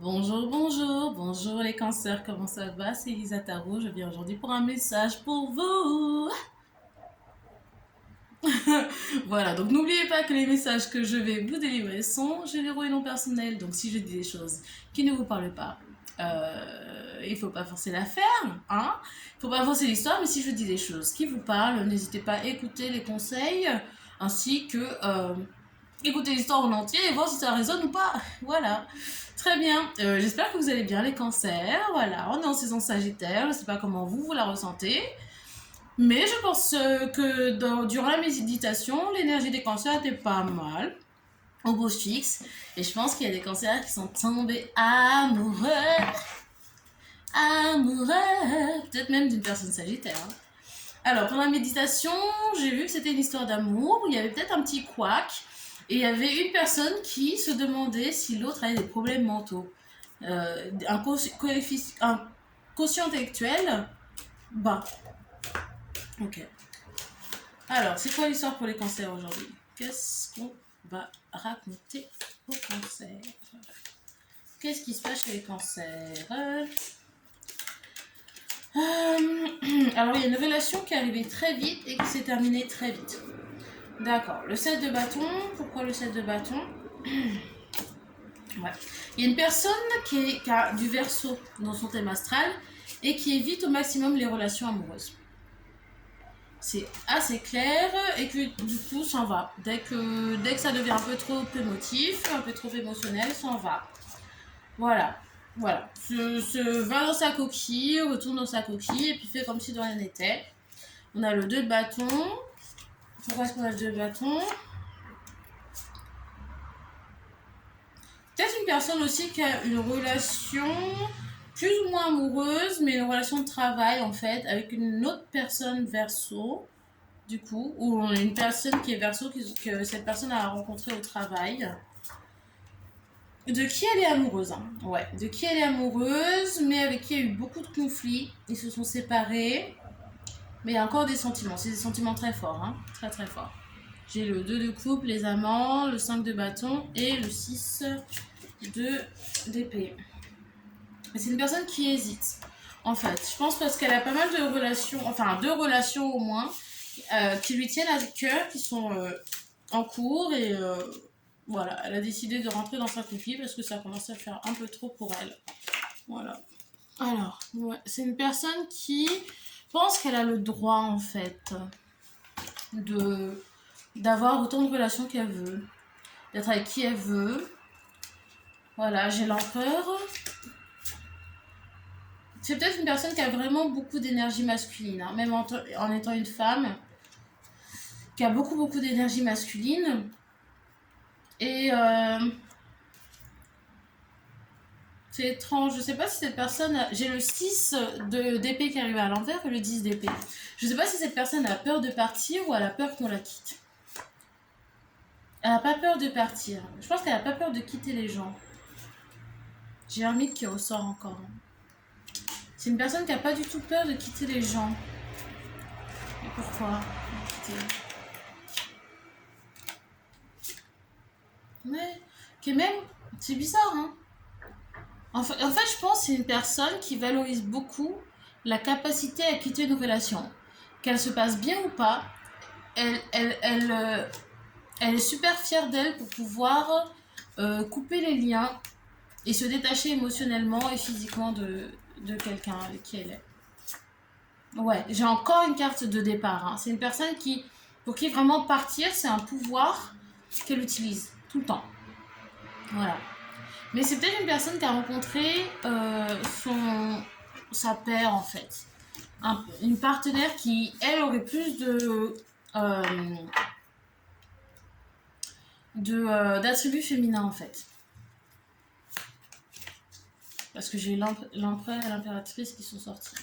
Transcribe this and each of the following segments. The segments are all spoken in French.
Bonjour, bonjour, bonjour les cancers, comment ça va? C'est Elisa Tarot, je viens aujourd'hui pour un message pour vous. Voilà, donc n'oubliez pas que les messages que je vais vous délivrer sont généraux et non personnels. Donc si je dis des choses qui ne vous parlent pas, il faut pas forcer l'affaire, hein? Il faut pas forcer l'histoire, mais si je dis des choses qui vous parlent, n'hésitez pas à écouter les conseils ainsi que écouter l'histoire en entier et voir si ça résonne ou pas. Voilà. Très bien. J'espère que vous allez bien les cancers. Voilà, on est en saison Sagittaire. Je ne sais pas comment vous la ressentez. Mais je pense que durant la méditation, l'énergie des cancers était pas mal. Au beau fixe. Et je pense qu'il y a des cancers qui sont tombés amoureux. Amoureux. Peut-être même d'une personne Sagittaire. Hein. Alors, pendant la méditation, j'ai vu que c'était une histoire d'amour. Où il y avait peut-être un petit couac. Et il y avait une personne qui se demandait si l'autre avait des problèmes mentaux. Un quotient intellectuel bas. Ok. Alors, c'est quoi l'histoire pour les cancers aujourd'hui? Qu'est-ce qu'on va raconter aux cancers? Qu'est-ce qui se passe chez les cancers? Alors, il y a une relation qui est arrivée très vite et qui s'est terminée très vite. D'accord. Le 7 de bâton. Pourquoi le 7 de bâton? Ouais. Il y a une personne qui a du Verseau dans son thème astral et qui évite au maximum les relations amoureuses. C'est assez clair et que du coup s'en va. Dès que ça devient un peu trop émotif, un peu trop émotionnel, s'en va. Voilà. Voilà. Se va dans sa coquille, retourne dans sa coquille et puis fait comme si de rien n'était. On a le 2 de bâton. Pourquoi est-ce qu'on a le 2 de bâton? Peut-être une personne aussi qui a une relation plus ou moins amoureuse, mais une relation de travail en fait, avec une autre personne Verseau, du coup, ou une personne qui est Verseau que cette personne a rencontré au travail. De qui elle est amoureuse, hein. Ouais, de qui elle est amoureuse, mais avec qui il y a eu beaucoup de conflits. Ils se sont séparés, mais il y a encore des sentiments. C'est des sentiments très forts, hein, très très forts. J'ai le 2 de coupe, les amants, le 5 de bâton et le 6 d'épée. C'est une personne qui hésite, en fait. Je pense parce qu'elle a pas mal de relations, enfin 2 relations au moins, qui lui tiennent à cœur, qui sont en cours et voilà, elle a décidé de rentrer dans sa copie parce que ça commence à faire un peu trop pour elle. Voilà. Alors, ouais, c'est une personne qui pense qu'elle a le droit en fait de d'avoir autant de relations qu'elle veut, d'être avec qui elle veut. Voilà, j'ai l'empereur. C'est peut-être une personne qui a vraiment beaucoup d'énergie masculine, hein, même en étant une femme, qui a beaucoup d'énergie masculine. Et c'est étrange, je sais pas si cette personne... J'ai le 6 d'épée qui arrive à l'envers et le 10 d'épée. Je sais pas si cette personne a peur de partir ou elle a peur qu'on la quitte. Elle a pas peur de partir. Je pense qu'elle a pas peur de quitter les gens. J'ai un mythe qui ressort encore. C'est une personne qui a pas du tout peur de quitter les gens. Et pourquoi mais qui est même... C'est bizarre, hein. En fait, je pense que c'est une personne qui valorise beaucoup la capacité à quitter une relation. Qu'elle se passe bien ou pas, elle est super fière d'elle pour pouvoir couper les liens et se détacher émotionnellement et physiquement de quelqu'un avec qui elle est. Ouais, j'ai encore une carte de départ. Hein. C'est une personne pour qui vraiment partir, c'est un pouvoir qu'elle utilise tout le temps. Voilà. Mais c'est peut-être une personne qui a rencontré sa paire en fait. Une partenaire qui, elle, aurait plus d'attributs féminins en fait. Parce que j'ai l'empereur et l'impératrice qui sont sortis.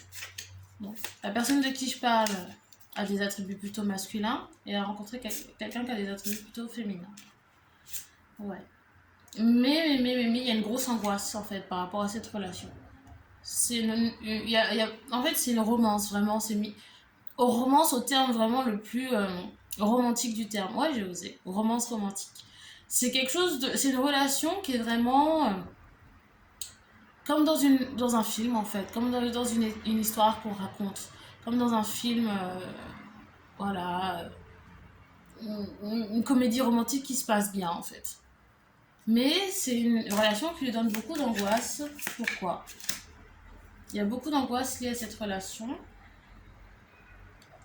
Donc, la personne de qui je parle a des attributs plutôt masculins et a rencontré quelqu'un qui a des attributs plutôt féminins. Ouais. Mais il y a une grosse angoisse en fait par rapport à cette relation. En fait, c'est une romance vraiment. C'est mis romance au terme vraiment le plus romantique du terme. Ouais, j'ai osé. Romance romantique. C'est quelque chose de. C'est une relation qui est vraiment comme dans un film en fait, comme dans une histoire qu'on raconte, comme dans un film, voilà, une comédie romantique qui se passe bien en fait. Mais c'est une relation qui lui donne beaucoup d'angoisse. Pourquoi? Il y a beaucoup d'angoisse liée à cette relation.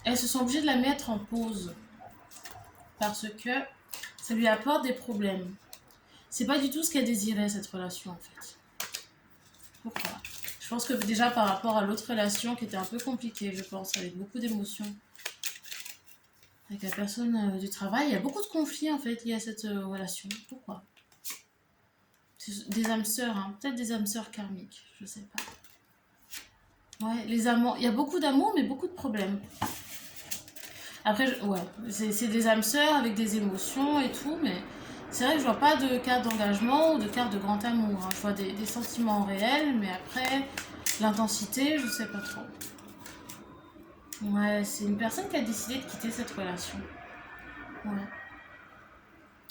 Elles se sont obligées de la mettre en pause parce que ça lui apporte des problèmes. C'est pas du tout ce qu'elle désirait cette relation en fait. Pourquoi? Je pense que déjà par rapport à l'autre relation qui était un peu compliquée, je pense, avec beaucoup d'émotions, avec la personne du travail, il y a beaucoup de conflits en fait liés à cette relation. Pourquoi? Des âmes sœurs, hein. Peut-être des âmes sœurs karmiques, je sais pas. Ouais, les amants, il y a beaucoup d'amour mais beaucoup de problèmes. Après, ouais, c'est des âmes sœurs avec des émotions et tout, mais c'est vrai que je vois pas de carte d'engagement ou de carte de grand amour, hein. Je vois des sentiments réels, mais après, l'intensité, je sais pas trop. Ouais, c'est une personne qui a décidé de quitter cette relation. Ouais.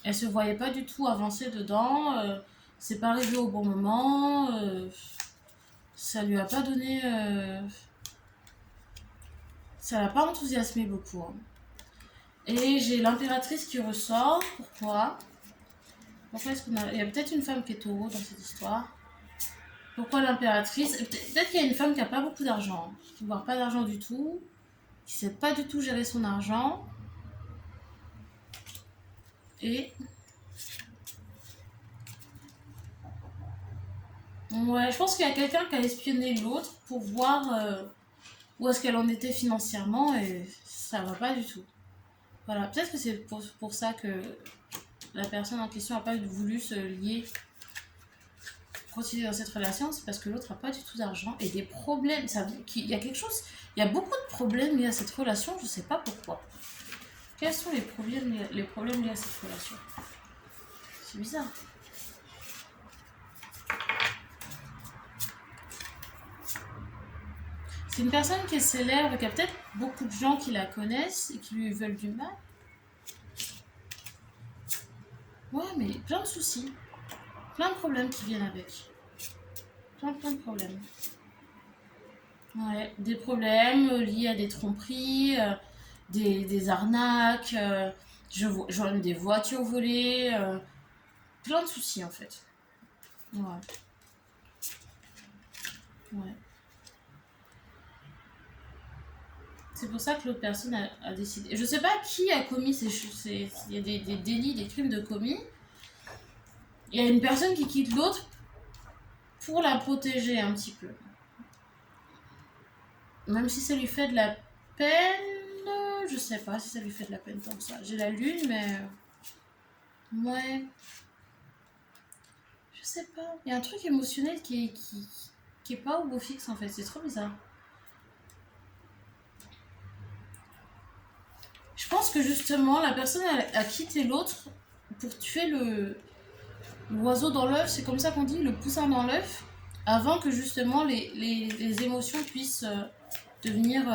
Elle se voyait pas du tout avancer dedans, c'est pas arrivé au bon moment, ça lui a pas donné. Ça l'a pas enthousiasmé beaucoup, hein. Et j'ai l'impératrice qui ressort. Pourquoi? Pourquoi est-ce qu'on a... Il y a peut-être une femme qui est taureau dans cette histoire. Pourquoi l'impératrice? Peut-être qu'il y a une femme qui a pas beaucoup d'argent, qui voit pas d'argent du tout, qui sait pas du tout gérer son argent. Et ouais, je pense qu'il y a quelqu'un qui a espionné l'autre pour voir où est-ce qu'elle en était financièrement et ça va pas du tout. Voilà, peut-être que c'est pour ça que la personne en question n'a pas voulu se lier, continuer dans cette relation, c'est parce que l'autre n'a pas du tout d'argent et des problèmes. Il y a quelque chose, il y a beaucoup de problèmes liés à cette relation, je sais pas pourquoi. Quels sont les problèmes liés à cette relation? C'est bizarre. C'est une personne qui est célèbre, qui a peut-être beaucoup de gens qui la connaissent et qui lui veulent du mal. Ouais, mais plein de soucis, plein de problèmes qui viennent avec. Plein de problèmes. Ouais, des problèmes liés à des tromperies, des arnaques, je vois des voitures volées, plein de soucis en fait. Ouais, ouais. C'est pour ça que l'autre personne a décidé. Je sais pas qui a commis ces choses. Il y a des délits, des crimes de commis. Il y a une personne qui quitte l'autre pour la protéger un petit peu. Même si ça lui fait de la peine, je sais pas si ça lui fait de la peine comme ça. J'ai la lune, mais ouais, je sais pas. Il y a un truc émotionnel qui est pas au beau fixe en fait. C'est trop bizarre. Je pense que justement la personne a quitté l'autre pour tuer l'oiseau dans l'œuf. C'est comme ça qu'on dit, le poussin dans l'œuf, avant que justement les émotions puissent devenir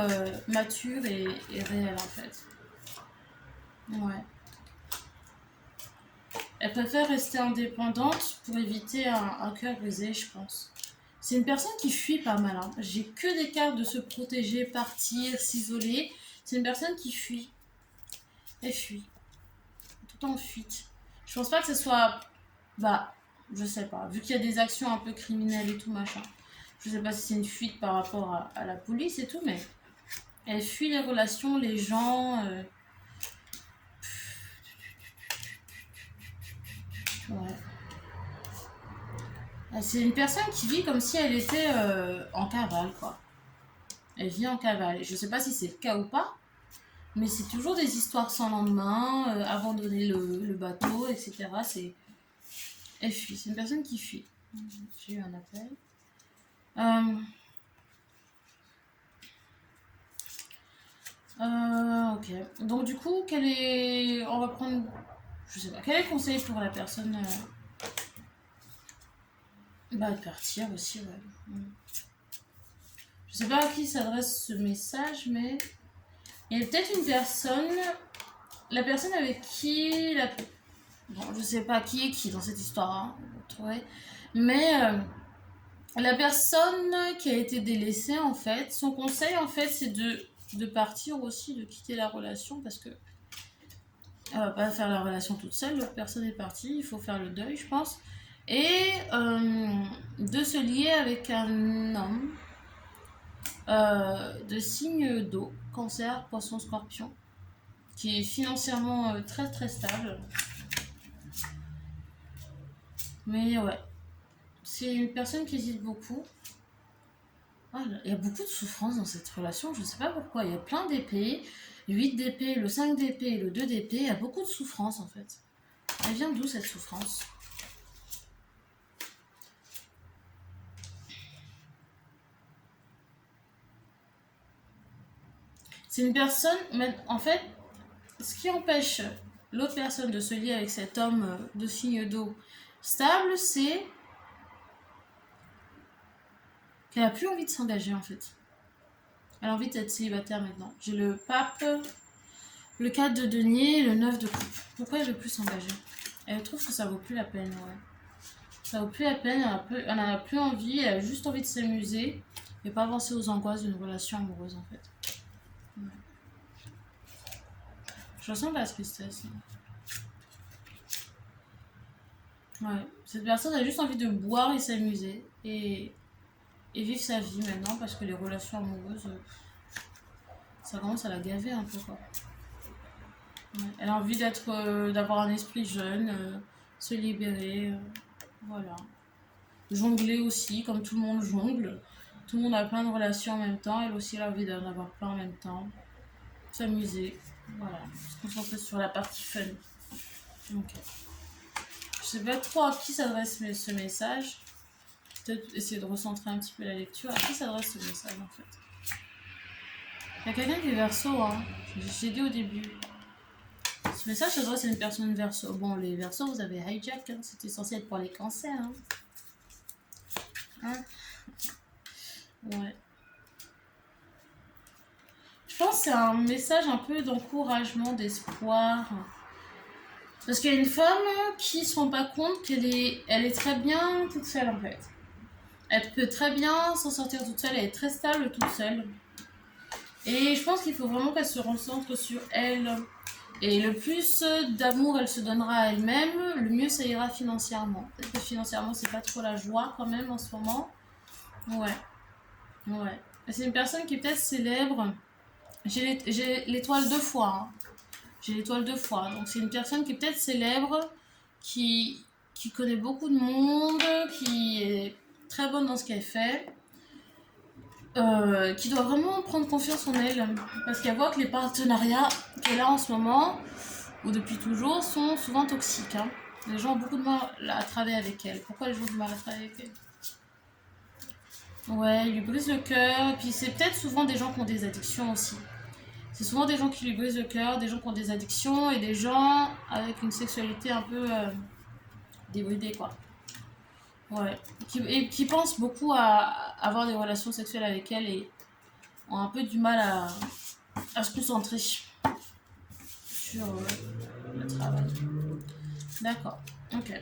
matures et réelles en fait. Ouais. Elle préfère rester indépendante pour éviter un cœur brisé, je pense. C'est une personne qui fuit pas mal, hein. J'ai que des cartes de se protéger, partir, s'isoler. C'est une personne qui fuit. Elle fuit. Tout le temps en fuite. Je pense pas que ce soit... Bah, je sais pas. Vu qu'il y a des actions un peu criminelles et tout machin. Je sais pas si c'est une fuite par rapport à la police et tout, mais elle fuit les relations, les gens. Ouais. C'est une personne qui vit comme si elle était en cavale, quoi. Elle vit en cavale. Et je sais pas si c'est le cas ou pas, mais c'est toujours des histoires sans lendemain, abandonner le bateau, etc. Elle fuit. C'est une personne qui fuit. J'ai eu un appel. Ok. Donc du coup, on va prendre... Je sais pas. Quel est le conseil pour la personne Bah, de partir aussi, ouais. Je sais pas à qui s'adresse ce message, mais... Il y a peut-être une personne... La personne avec qui... Bon, je sais pas qui est qui dans cette histoire, hein, vous trouvez. Mais La personne qui a été délaissée, en fait, son conseil, en fait, c'est de partir aussi, de quitter la relation parce que elle va pas faire la relation toute seule, l'autre personne est partie, il faut faire le deuil, je pense. Et de se lier avec un homme de signe d'eau, cancer, poisson, scorpion, qui est financièrement très très stable. Mais ouais, c'est une personne qui hésite beaucoup. Ah, il y a beaucoup de souffrance dans cette relation, je ne sais pas pourquoi. Il y a plein d'épées, 8 d'épée, le 5 d'épée, le 2 d'épée. Il y a beaucoup de souffrance en fait. Elle vient d'où cette souffrance? C'est une personne, mais en fait, ce qui empêche l'autre personne de se lier avec cet homme de signe d'eau stable, c'est qu'elle a plus envie de s'engager en fait. Elle a envie d'être célibataire maintenant. J'ai le pape, le 4 de denier, le 9 de coupe. Pourquoi elle veut plus s'engager? Elle trouve que ça vaut plus la peine, ouais. Ça vaut plus la peine, elle en a plus envie, elle a juste envie de s'amuser et pas avancer aux angoisses d'une relation amoureuse en fait. Ouais. Je ressens de la tristesse. Ouais. Cette personne a juste envie de boire et s'amuser et vivre sa vie maintenant parce que les relations amoureuses, ça commence à la gaver un peu quoi. Ouais. Elle a envie d'avoir un esprit jeune, se libérer, voilà. Jongler aussi, comme tout le monde jongle. Tout le monde a plein de relations en même temps. Elle aussi, elle a envie d'en avoir plein en même temps. S'amuser. Voilà. Se concentrer sur la partie fun. Ok. Je sais pas trop à qui s'adresse ce message. Peut-être essayer de recentrer un petit peu la lecture. À qui s'adresse ce message en fait? Il y a quelqu'un qui est verso, hein. J'ai dit au début. Ce message s'adresse à une personne verso. Bon, les versos, vous avez hijack. Hein. C'était censé être pour les cancers. Hein. Ouais. Je pense que c'est un message un peu d'encouragement, d'espoir. Parce qu'il y a une femme qui se rend pas compte elle est très bien toute seule en fait. Elle peut très bien s'en sortir toute seule, elle est très stable toute seule. Et je pense qu'il faut vraiment qu'elle se concentre sur elle. Et le plus d'amour elle se donnera à elle-même, le mieux ça ira financièrement. Peut-être que financièrement c'est pas trop la joie quand même en ce moment. Ouais, ouais. C'est une personne qui est peut-être célèbre. J'ai l'étoile 2 fois. Hein. J'ai l'étoile 2 fois. Donc c'est une personne qui est peut-être célèbre, qui connaît beaucoup de monde, qui est très bonne dans ce qu'elle fait, qui doit vraiment prendre confiance en elle. Parce qu'elle voit que les partenariats qu'elle a en ce moment, ou depuis toujours, sont souvent toxiques. Hein. Les gens ont beaucoup de mal à travailler avec elle. Pourquoi les gens ont du mal à travailler avec elle? Ouais, ils lui brisent le cœur. Et puis c'est peut-être souvent des gens qui ont des addictions aussi. C'est souvent des gens qui lui brisent le cœur, des gens qui ont des addictions et des gens avec une sexualité un peu débridée, quoi. Ouais. Et qui pensent beaucoup à avoir des relations sexuelles avec elle et ont un peu du mal à se concentrer sur le travail. D'accord. Ok.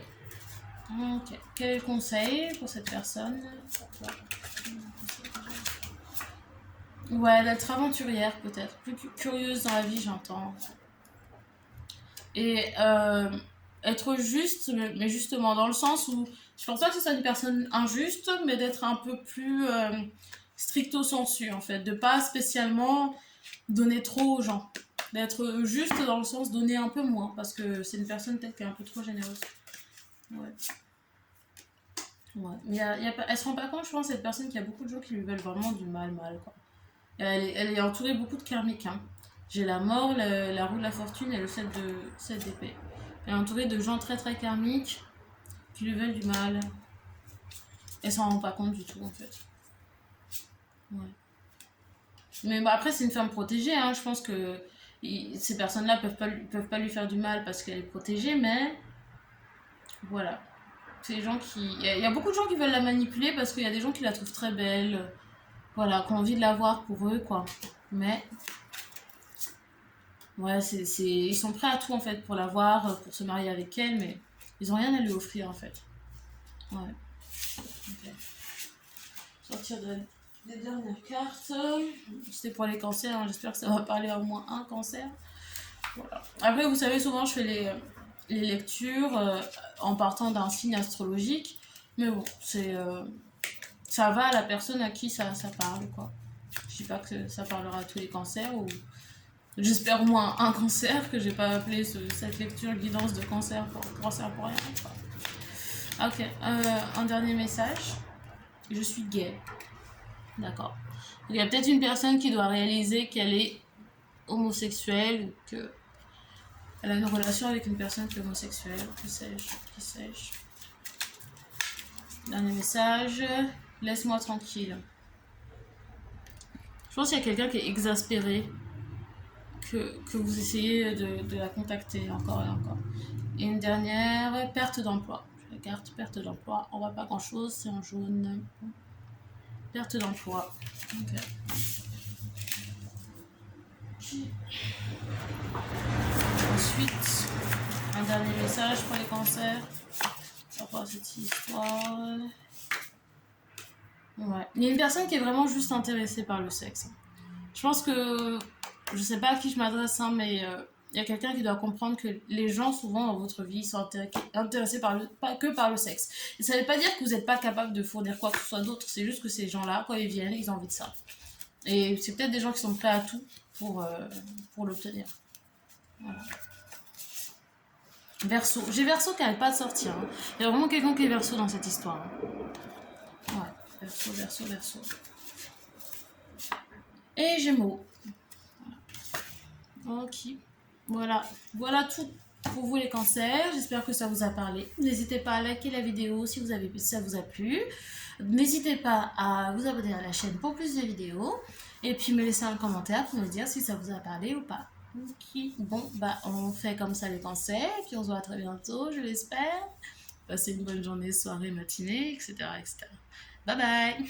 Ok. Quel est le conseil pour cette personne? Ouais, d'être aventurière peut-être. Plus curieuse dans la vie, j'entends. Et être juste, mais justement dans le sens où je pense pas que ce soit une personne injuste, mais d'être un peu plus stricto sensu en fait, de pas spécialement donner trop aux gens, d'être juste dans le sens donner un peu moins, parce que c'est une personne peut-être qui est un peu trop généreuse. Ouais. Ouais. Mais elle se rend pas compte, je pense, cette personne, qu'il y a beaucoup de gens qui lui veulent vraiment du mal, quoi. Elle est entourée beaucoup de karmiques. Hein. J'ai la mort, la roue de la fortune et le 7 d'épée. Elle est entourée de gens très très karmiques qui lui veulent du mal. Elle s'en rend pas compte du tout en fait. Ouais. Mais bah, après c'est une femme protégée, hein. Je pense que ces personnes-là peuvent pas lui faire du mal parce qu'elle est protégée, mais voilà. C'est les gens qui... Il y a beaucoup de gens qui veulent la manipuler parce qu'il y a des gens qui la trouvent très belle, voilà, qui ont envie de la voir pour eux, quoi. Mais ouais, ils sont prêts à tout en fait pour la voir, pour se marier avec elle, mais ils ont rien à lui offrir en fait. Ouais. Okay. sortir des dernières cartes. C'était pour les cancers, hein. J'espère que ça va parler à au moins un cancer. Voilà. Après, vous savez, souvent je fais les lectures en partant d'un signe astrologique. Mais bon, ça va à la personne à qui ça parle, quoi. Je dis pas que ça parlera à tous les cancers, ou j'espère au moins un cancer, que j'ai pas appelé cette lecture guidance de cancer pour rien, quoi. Ok, un dernier message. Je suis gay. D'accord. Il y a peut-être une personne qui doit réaliser qu'elle est homosexuelle, ou qu'elle a une relation avec une personne qui est homosexuelle. Que sais-je. Dernier message. Laisse-moi tranquille. Je pense qu'il y a quelqu'un qui est exaspéré, que vous essayez de la contacter encore et encore. Et une dernière, perte d'emploi. La carte perte d'emploi. On voit pas grand-chose, c'est en jaune. Perte d'emploi. Ok. Ensuite, un dernier message pour les cancers. Par rapport à cette histoire. Ouais. Il y a une personne qui est vraiment juste intéressée par le sexe. Je pense que, je sais pas à qui je m'adresse, hein, mais il y a quelqu'un qui doit comprendre que les gens, souvent dans votre vie, sont intéressés pas que par le sexe. Et ça veut pas dire que vous n'êtes pas capable de fournir quoi que ce soit d'autre, c'est juste que ces gens-là, quand ils viennent, ils ont envie de ça. Et c'est peut-être des gens qui sont prêts à tout pour l'obtenir. Voilà. Verseau. J'ai Verseau qui n'arrête pas de sortir. Hein. Il y a vraiment quelqu'un qui est Verseau dans cette histoire. Hein. Ouais, Verseau. Et Gémeaux. Ok. Voilà tout pour vous les cancers. J'espère que ça vous a parlé. N'hésitez pas à liker la vidéo si ça vous a plu. N'hésitez pas à vous abonner à la chaîne pour plus de vidéos. Et puis me laisser un commentaire pour me dire si ça vous a parlé ou pas. Ok. Bon, bah on fait comme ça les cancers. Et puis on se voit très bientôt, je l'espère. Passez une bonne journée, soirée, matinée, etc. Bye bye.